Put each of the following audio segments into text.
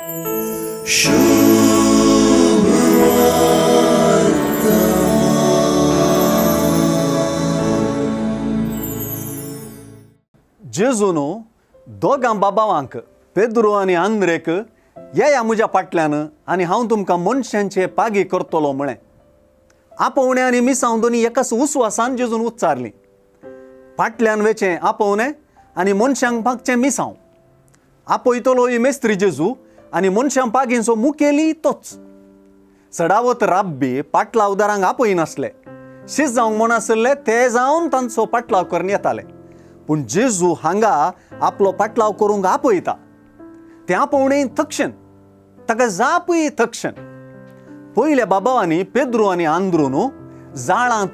जेजून दोगां बाबांक पेद्रो आनी आंद्रेक येया म्हज्या फाटल्यान आनी हांव तुमकां मनशांचे पागी करतलो म्हळें. आपोवणें आनी मिसांव दोनी एकाच उस्वासान जेजून उच्चारलीं. फाटल्यान वेचें आपोवणें आनी मनशांक पागचें मिसांव. आपयतलो ही मेस्त्री जेजू आनी मनशां पागींचो मुखेली तोच. चडावत राब्बी पाटलावदारांक आपयनासले. शीज जावंक म्हण आसले ते जावन तांचो पाटलाव करून येताले. पूण जेजू हांगा आपलो पाटलाव करूंक आपयता. तें आपोवणें तक्षण, ताका जापय तक्षण. पयल्या बाबावांनी पेद्रो आनी आंद्रू जाळां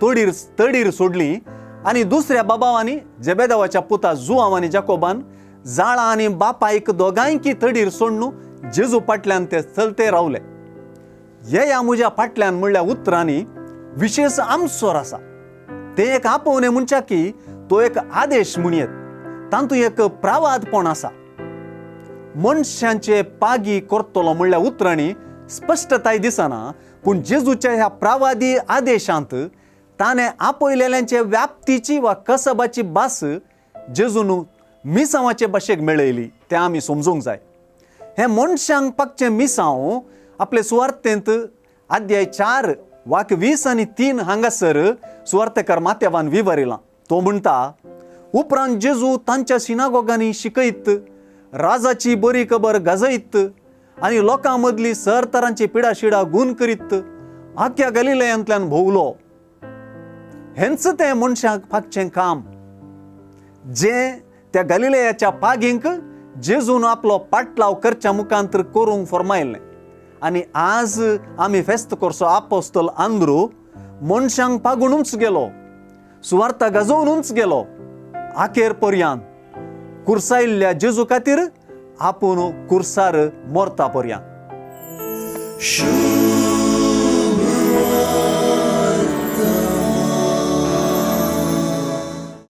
तडीर सोडलीं आनी दुसऱ्या बाबावांनी जेबेदावाच्या पुता जुआंव आनी जाकोबान जाळां आनी बापायक दोगांयकी तडीर सोडून जेजू फाटल्यान ते चलते रावले. येया म्हज्या फाटल्यान म्हणल्या उतरांनी विशेश आमसोर आसा. तें एक आपोवणें म्हणच्या की तो एक आदेश म्हणयेत. तातूंत एक प्रावादपण आसा. मनशांचे पागी करतलो म्हणल्या उतरांनी स्पश्टताय दिसना. पूण जेजूच्या ह्या प्रावादी आदेशांत ताणें आपयलेल्यांचे व्याप्तीची वा कसबाची भास जेजून मिसांवाचे भाशेक मेळयली. तें आमी समजूंक जाय. हें मनशांक पागचें मिसांव आपले सुवार्तेंत अध्याय 4 वाक्य 20 आनी 3 हांगासर सुवार्तेकार माथेवान विवरिलां. तो म्हणटा, उपरांत जेजू तांच्या सिनागोगांनी शिकयत, राजाची बरी खबर गाजयत आनी लोकां मदली सरतरांची पिडाशिडा गूण करीत आख्या गलिलयांतल्यान भोंवलो. हेंच तें मनशांक पागचें काम, जें त्या गलिलयाच्या पागींक जेजून आपलो पाटलाव करच्या मुखांतर करूंक फर्मायल्लें. आनी आज आमी फेस्त करचो आपोस्तल आंद्रू मनशांक पागूनूच गेलो, सुवार्ता गाजोवनूच गेलो, आखेर पर्यंत कुर्सायिल्ल्या जेजू खातीर आपूण कुर्सार मोरता पर्यंत.